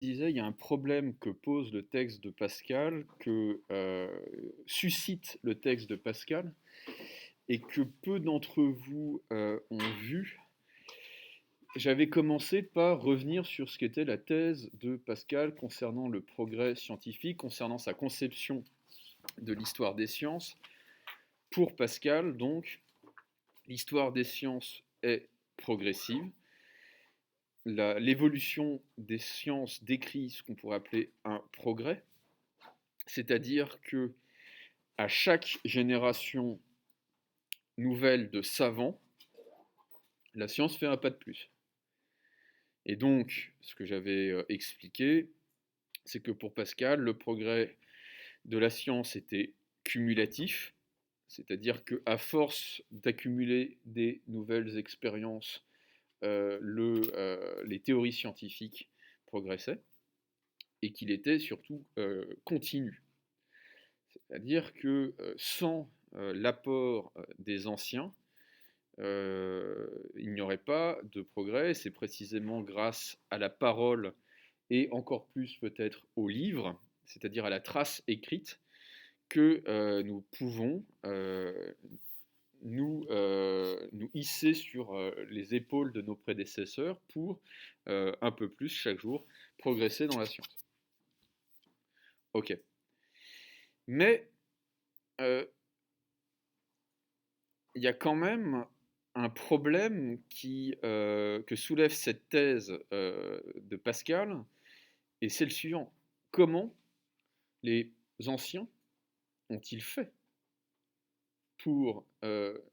disais, il y a un problème que pose le texte de Pascal, que suscite le texte de Pascal, et que peu d'entre vous ont vu. J'avais commencé par revenir sur ce qu'était la thèse de Pascal concernant le progrès scientifique, concernant sa conception de l'histoire des sciences. Pour Pascal, donc, l'histoire des sciences est progressive. L'évolution des sciences décrit ce qu'on pourrait appeler un progrès, c'est-à-dire que à chaque génération nouvelle de savants, la science fait un pas de plus. Et donc, ce que j'avais expliqué, c'est que pour Pascal, le progrès de la science était cumulatif, c'est-à-dire qu'à force d'accumuler des nouvelles expériences, les théories scientifiques progressaient, et qu'il était surtout continu. C'est-à-dire que sans l'apport des anciens, il n'y aurait pas de progrès. C'est précisément grâce à la parole et encore plus peut-être au livre, c'est-à-dire à la trace écrite, que nous pouvons nous hisser sur les épaules de nos prédécesseurs pour un peu plus chaque jour progresser dans la science. Ok. Mais il y a quand même un problème que soulève cette thèse de Pascal, et c'est le suivant. Comment les anciens ont-ils fait pour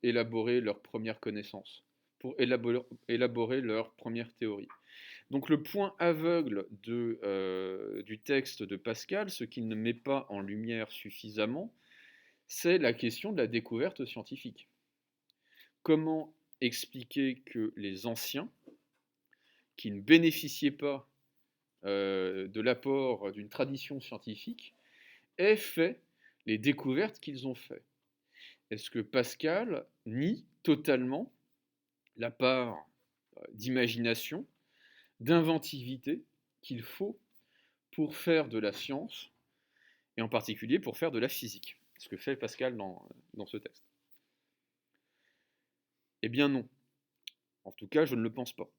élaborer leurs premières connaissances, pour élaborer leurs premières théories? Donc le point aveugle du texte de Pascal, ce qu'il ne met pas en lumière suffisamment, c'est la question de la découverte scientifique. Comment expliquer que les anciens, qui ne bénéficiaient pas de l'apport d'une tradition scientifique, aient fait les découvertes qu'ils ont faites? Est-ce que Pascal nie totalement la part d'imagination, d'inventivité qu'il faut pour faire de la science, et en particulier pour faire de la physique, ce que fait Pascal dans ce texte? Eh bien non. En tout cas, je ne le pense pas.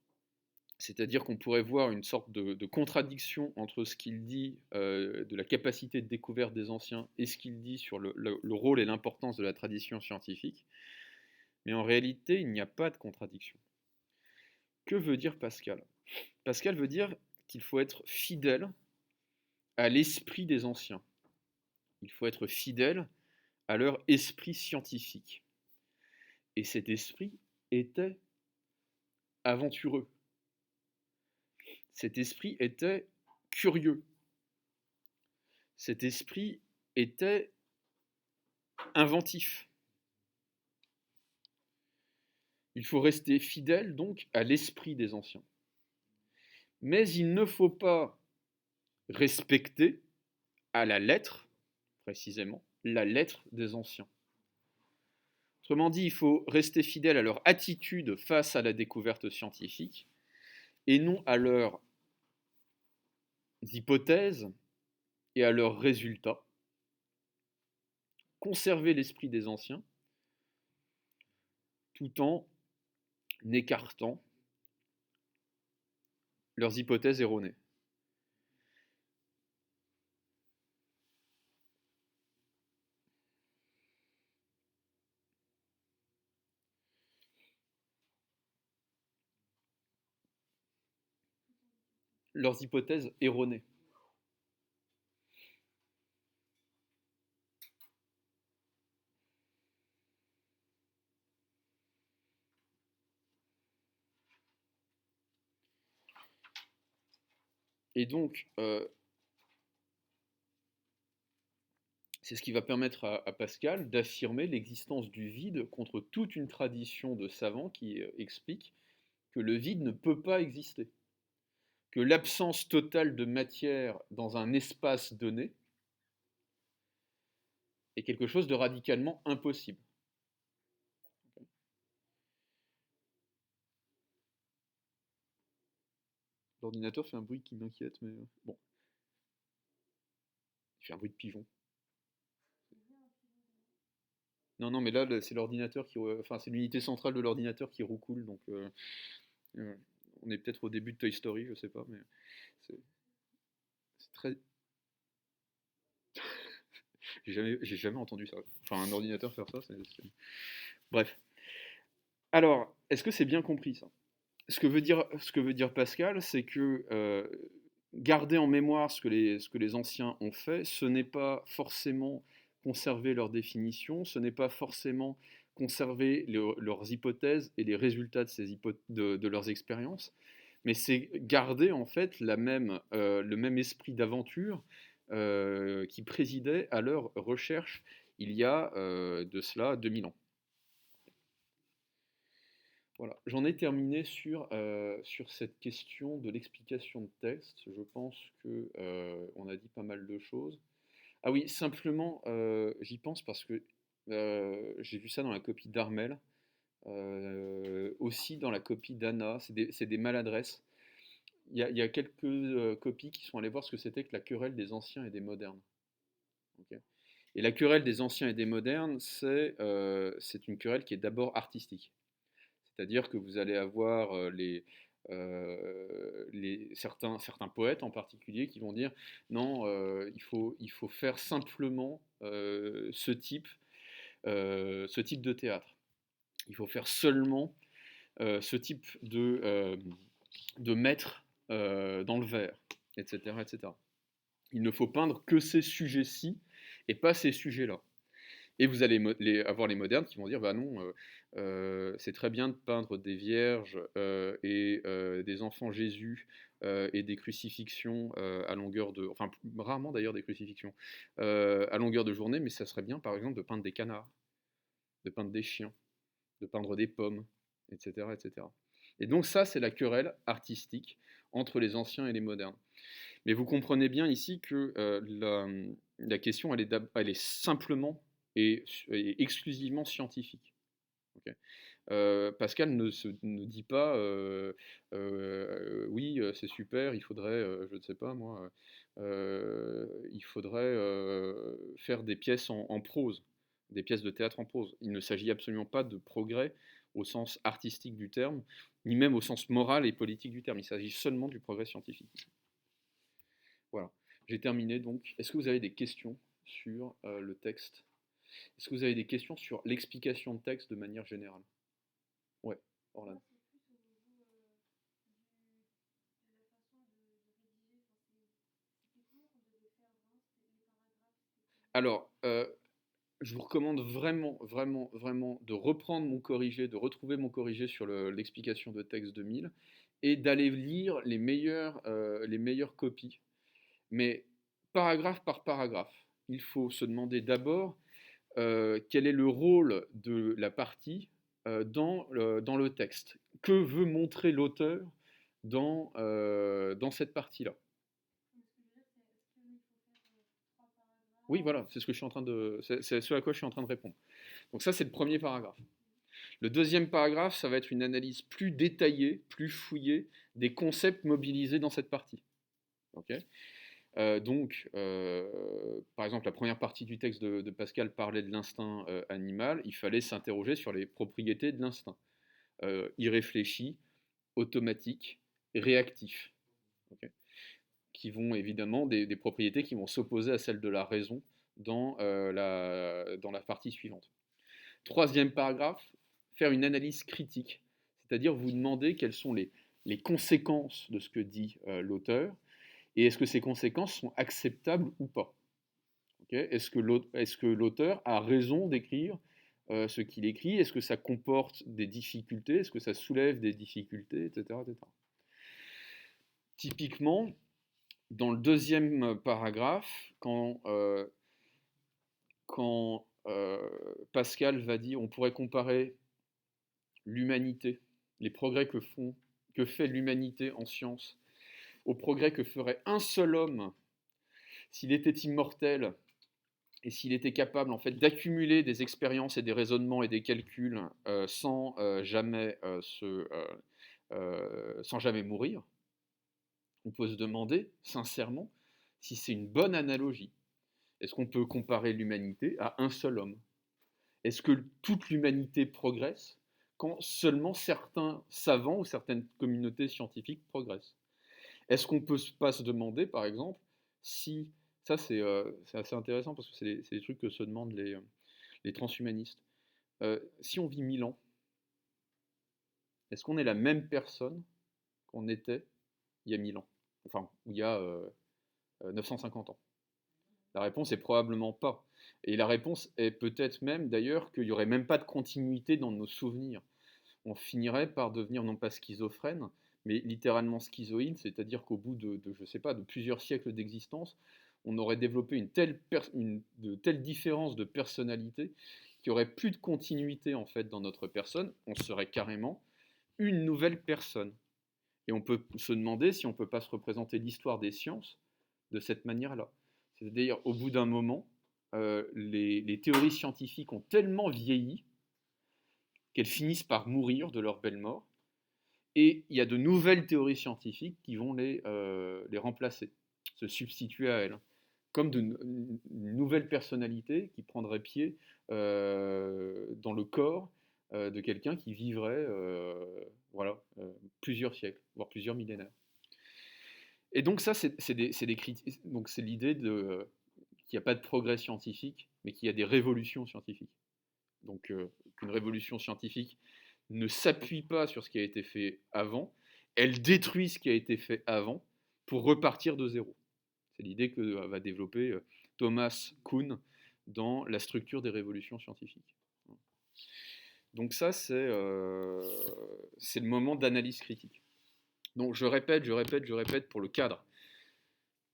C'est-à-dire qu'on pourrait voir une sorte de contradiction entre ce qu'il dit de la capacité de découverte des anciens et ce qu'il dit sur le rôle et l'importance de la tradition scientifique. Mais en réalité, il n'y a pas de contradiction. Que veut dire Pascal? Pascal veut dire qu'il faut être fidèle à l'esprit des anciens. Il faut être fidèle à leur esprit scientifique. Et cet esprit était aventureux. Cet esprit était curieux. Cet esprit était inventif. Il faut rester fidèle donc à l'esprit des anciens. Mais il ne faut pas respecter à la lettre, précisément, la lettre des anciens. Autrement dit, il faut rester fidèle à leur attitude face à la découverte scientifique et non à leurs hypothèses et à leurs résultats. Conserver l'esprit des anciens tout en écartant leurs hypothèses erronées. Leurs hypothèses erronées. Et donc, c'est ce qui va permettre à Pascal d'affirmer l'existence du vide contre toute une tradition de savants qui explique que le vide ne peut pas exister, que l'absence totale de matière dans un espace donné est quelque chose de radicalement impossible. L'ordinateur fait un bruit qui m'inquiète, mais bon, il fait un bruit de pigeon. Non, non, mais là, c'est l'ordinateur enfin, c'est l'unité centrale de l'ordinateur qui roucoule, donc euh, on est peut-être au début de Toy Story, je sais pas, mais c'est c'est très. J'ai jamais entendu ça. Enfin, un ordinateur faire ça, Bref. Alors, est-ce que c'est bien compris ça? Ce que veut dire Pascal, c'est que garder en mémoire ce que les anciens ont fait, ce n'est pas forcément conserver leurs définitions, ce n'est pas forcément conserver leurs hypothèses et les résultats de leurs expériences, mais c'est garder en fait le même esprit d'aventure qui présidait à leur recherche il y a de cela 2000 ans. Voilà, j'en ai terminé sur cette question de l'explication de texte. Je pense que on a dit pas mal de choses. Ah oui, simplement, j'y pense parce que j'ai vu ça dans la copie d'Armel, aussi dans la copie d'Anna. C'est des maladresses. Il y a quelques copies qui sont allées voir ce que c'était que la querelle des anciens et des modernes. Ok. Et la querelle des anciens et des modernes, c'est une querelle qui est d'abord artistique. C'est-à-dire que vous allez avoir certains poètes en particulier qui vont dire non, il faut faire simplement ce type de théâtre. Il faut faire seulement ce type de maître dans le vers, etc., etc. Il ne faut peindre que ces sujets-ci et pas ces sujets-là. Et vous allez avoir les modernes qui vont dire bah non, c'est très bien de peindre des vierges et des enfants Jésus et des crucifixions à longueur de. Enfin, rarement d'ailleurs des crucifixions à longueur de journée, mais ça serait bien par exemple de peindre des canards, de peindre des chiens, de peindre des pommes, etc. etc. Et donc, ça, c'est la querelle artistique entre les anciens et les modernes. Mais vous comprenez bien ici que la question, elle est simplement et exclusivement scientifique. Ok. Pascal ne dit pas oui, c'est super, il faudrait, je ne sais pas moi, il faudrait faire des pièces en prose, des pièces de théâtre en prose. Il ne s'agit absolument pas de progrès au sens artistique du terme, ni même au sens moral et politique du terme. Il s'agit seulement du progrès scientifique. Voilà. J'ai terminé donc. Est-ce que vous avez des questions sur le texte? Est-ce que vous avez des questions sur l'explication de texte de manière générale? Ouais, Orlan. Alors, je vous recommande vraiment, vraiment, vraiment de reprendre mon corrigé, de retrouver mon corrigé sur l'explication de texte 2000 et d'aller lire les meilleures copies. Mais paragraphe par paragraphe, il faut se demander d'abord quel est le rôle de la partie dans le texte. Que veut montrer l'auteur dans cette partie-là? Oui, voilà, c'est ce que je suis en train c'est ce à quoi je suis en train de répondre. Donc ça, c'est le premier paragraphe. Le deuxième paragraphe, ça va être une analyse plus détaillée, plus fouillée des concepts mobilisés dans cette partie. Ok. Donc, par exemple, la première partie du texte de Pascal parlait de l'instinct animal. Il fallait s'interroger sur les propriétés de l'instinct. Irréfléchi, automatique, réactif. Ok. Qui vont évidemment des propriétés qui vont s'opposer à celles de la raison dans la partie suivante. Troisième paragraphe, faire une analyse critique, c'est-à-dire vous demander quelles sont les conséquences de ce que dit l'auteur, et est-ce que ces conséquences sont acceptables ou pas. Okay. Est-ce que l'auteur a raison d'écrire ce qu'il écrit? Est-ce que ça comporte des difficultés? Est-ce que ça soulève des difficultés, etc., etc. Typiquement, dans le deuxième paragraphe, quand Pascal va dire on pourrait comparer l'humanité, les progrès que fait l'humanité en sciences, aux progrès que ferait un seul homme s'il était immortel et s'il était capable en fait d'accumuler des expériences et des raisonnements et des calculs sans jamais mourir. On peut se demander, sincèrement, si c'est une bonne analogie. Est-ce qu'on peut comparer l'humanité à un seul homme? Est-ce que toute l'humanité progresse quand seulement certains savants ou certaines communautés scientifiques progressent? Est-ce qu'on peut pas se demander, par exemple, si... Ça, c'est assez intéressant parce que c'est des trucs que se demandent les transhumanistes. Si on vit 1000 ans, est-ce qu'on est la même personne qu'on était il y a 1000 ans? Enfin, il y a 950 ans. La réponse est probablement pas. Et la réponse est peut-être même d'ailleurs qu'il n'y aurait même pas de continuité dans nos souvenirs. On finirait par devenir non pas schizophrène, mais littéralement schizoïde, c'est-à-dire qu'au bout je sais pas, de plusieurs siècles d'existence, on aurait développé de telles différences de personnalité qu'il n'y aurait plus de continuité en fait dans notre personne. On serait carrément une nouvelle personne. Et on peut se demander si on ne peut pas se représenter l'histoire des sciences de cette manière-là. C'est-à-dire, au bout d'un moment, les théories scientifiques ont tellement vieilli qu'elles finissent par mourir de leur belle mort, et il y a de nouvelles théories scientifiques qui vont les remplacer, se substituer à elles, comme une nouvelle personnalité qui prendrait pied dans le corps de quelqu'un qui vivrait voilà, plusieurs siècles, voire plusieurs millénaires. Et donc ça, c'est des critiques. Donc c'est l'idée qu'il n'y a pas de progrès scientifique, mais qu'il y a des révolutions scientifiques. Donc qu'une révolution scientifique ne s'appuie pas sur ce qui a été fait avant, elle détruit ce qui a été fait avant pour repartir de zéro. C'est l'idée que va développer Thomas Kuhn dans La structure des révolutions scientifiques. Donc ça, c'est le moment d'analyse critique. Donc je répète pour le cadre.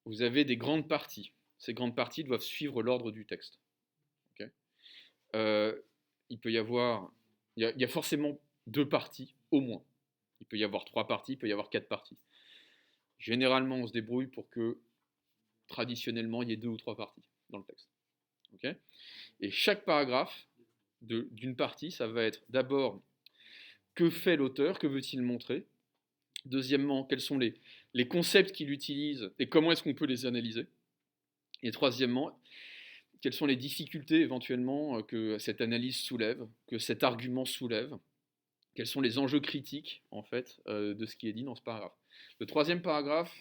Vous avez des grandes parties. Ces grandes parties doivent suivre l'ordre du texte. Okay, il peut y avoir, il y a forcément 2 parties au moins. Il peut y avoir 3 parties, il peut y avoir 4 parties. Généralement, on se débrouille pour que traditionnellement, il y ait 2 ou 3 parties dans le texte. Okay, et chaque paragraphe d'une partie, ça va être d'abord que fait l'auteur, que veut-il montrer. Deuxièmement, quels sont les concepts qu'il utilise et comment est-ce qu'on peut les analyser. Et troisièmement, quelles sont les difficultés éventuellement que cette analyse soulève, que cet argument soulève, quels sont les enjeux critiques en fait de ce qui est dit dans ce paragraphe. Le troisième paragraphe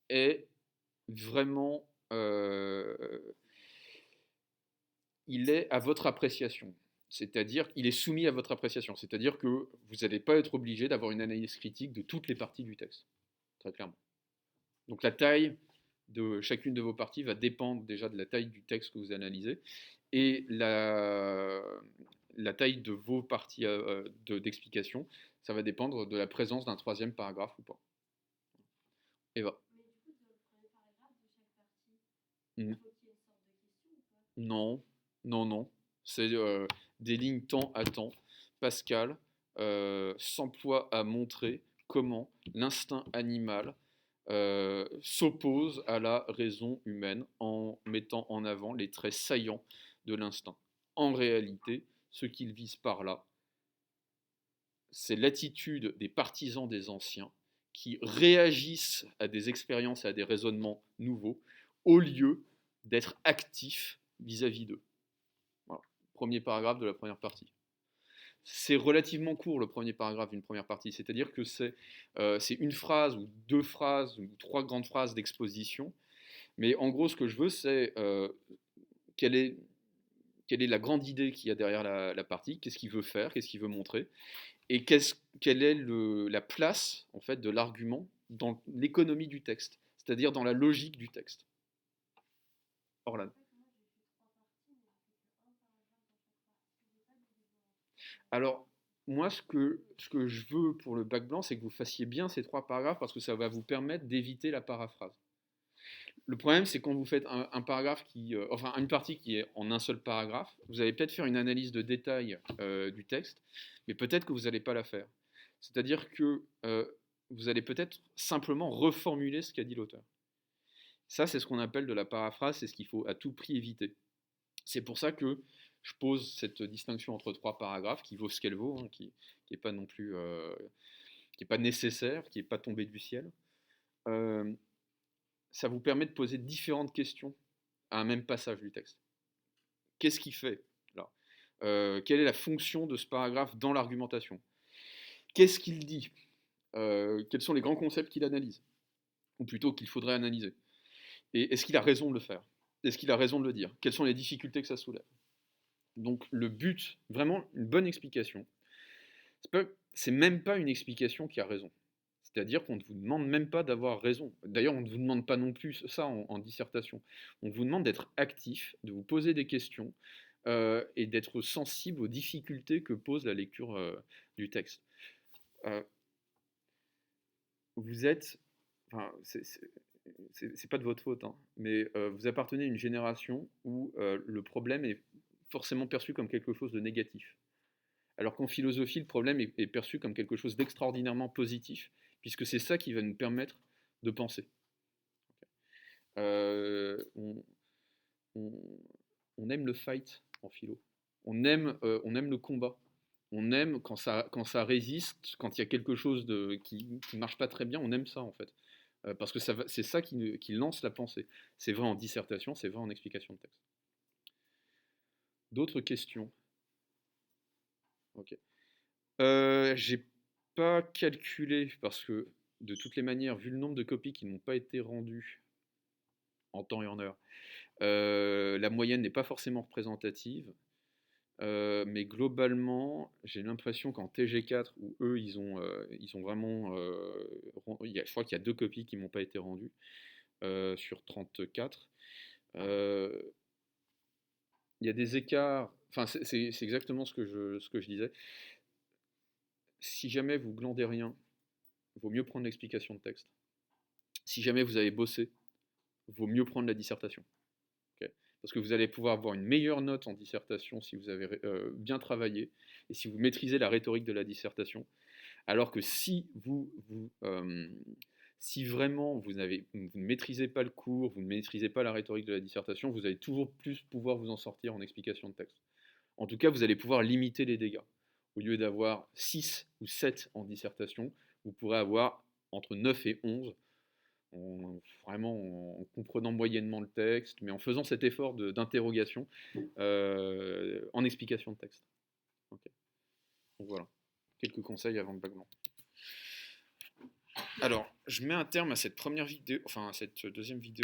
est vraiment, il est à votre appréciation, c'est-à-dire il est soumis à votre appréciation, c'est-à-dire que vous n'allez pas être obligé d'avoir une analyse critique de toutes les parties du texte, très clairement. Donc la taille de chacune de vos parties va dépendre déjà de la taille du texte que vous analysez et la taille de vos parties d'explication, ça va dépendre de la présence d'un troisième paragraphe ou pas. Eva. Mm. Non, non, non. C'est des lignes temps à temps. Pascal s'emploie à montrer comment l'instinct animal s'oppose à la raison humaine en mettant en avant les traits saillants de l'instinct. En réalité, ce qu'il vise par là, c'est l'attitude des partisans des anciens qui réagissent à des expériences et à des raisonnements nouveaux au lieu d'être actifs vis-à-vis d'eux. Voilà. Premier paragraphe de la première partie. C'est relativement court le premier paragraphe d'une première partie, c'est-à-dire que c'est une phrase ou 2 phrases ou 3 grandes phrases d'exposition, mais en gros ce que je veux c'est quelle est la grande idée qu'il y a derrière la partie, qu'est-ce qu'il veut faire, qu'est-ce qu'il veut montrer, et quelle est la place en fait de l'argument dans l'économie du texte, c'est-à-dire dans la logique du texte. Orlan. Alors, moi, ce que je veux pour le bac blanc, c'est que vous fassiez bien ces 3 paragraphes parce que ça va vous permettre d'éviter la paraphrase. Le problème, c'est quand vous faites un paragraphe enfin une partie qui est en un seul paragraphe, vous allez peut-être faire une analyse de détail du texte, mais peut-être que vous n'allez pas la faire. C'est-à-dire que vous allez peut-être simplement reformuler ce qu'a dit l'auteur. Ça, c'est ce qu'on appelle de la paraphrase, c'est ce qu'il faut à tout prix éviter. C'est pour ça que je pose cette distinction entre 3 paragraphes, qui vaut ce qu'elle vaut, hein, qui n'est pas non plus, qui n'est pas nécessaire, qui n'est pas tombé du ciel. euh, ça vous permet de poser différentes questions à un même passage du texte. Qu'est-ce qu'il fait là? Quelle est la fonction de ce paragraphe dans l'argumentation? Qu'est-ce qu'il dit? Quels sont les grands concepts qu'il analyse? Ou plutôt qu'il faudrait analyser? Et est-ce qu'il a raison de le faire? Est-ce qu'il a raison de le dire? Quelles sont les difficultés que ça soulève? Donc le but, vraiment une bonne explication, c'est même pas une explication qui a raison. C'est-à-dire qu'on ne vous demande même pas d'avoir raison. D'ailleurs, on ne vous demande pas non plus ça en dissertation. On vous demande d'être actif, de vous poser des questions et d'être sensible aux difficultés que pose la lecture du texte. Euh, vous êtes, enfin, c'est pas de votre faute, hein, mais vous appartenez à une génération où le problème est forcément perçu comme quelque chose de négatif. Alors qu'en philosophie, le problème est perçu comme quelque chose d'extraordinairement positif, puisque c'est ça qui va nous permettre de penser. Euh, on, on, on aime le fight en philo. On aime le combat. On aime quand ça résiste, quand il y a quelque chose qui ne marche pas très bien, on aime ça en fait. Parce que c'est ça qui lance la pensée. C'est vrai en dissertation, c'est vrai en explication de texte. D'autres questions? Ok. J'ai pas calculé parce que de toutes les manières, vu le nombre de copies qui n'ont pas été rendues en temps et en heure, la moyenne n'est pas forcément représentative. Mais globalement, j'ai l'impression qu'en TG4, où eux, ils ont vraiment. Je crois qu'il y a 2 copies qui m'ont pas été rendues sur 34. Euh, il y a des écarts. Enfin, c'est exactement ce que je disais. Si jamais vous glandez rien, vaut mieux prendre l'explication de texte. Si jamais vous avez bossé, vaut mieux prendre la dissertation. Okay, parce que vous allez pouvoir avoir une meilleure note en dissertation si vous avez bien travaillé et si vous maîtrisez la rhétorique de la dissertation. Alors que si vraiment vous ne maîtrisez pas le cours, vous ne maîtrisez pas la rhétorique de la dissertation, vous allez toujours plus pouvoir vous en sortir en explication de texte. En tout cas, vous allez pouvoir limiter les dégâts. Au lieu d'avoir 6 ou 7 en dissertation, vous pourrez avoir entre 9 et 11, vraiment en comprenant moyennement le texte, mais en faisant cet effort d'interrogation en explication de texte. Okay. Donc voilà, quelques conseils avant le bac blanc. Alors, je mets un terme à cette première vidéo, enfin à cette deuxième vidéo.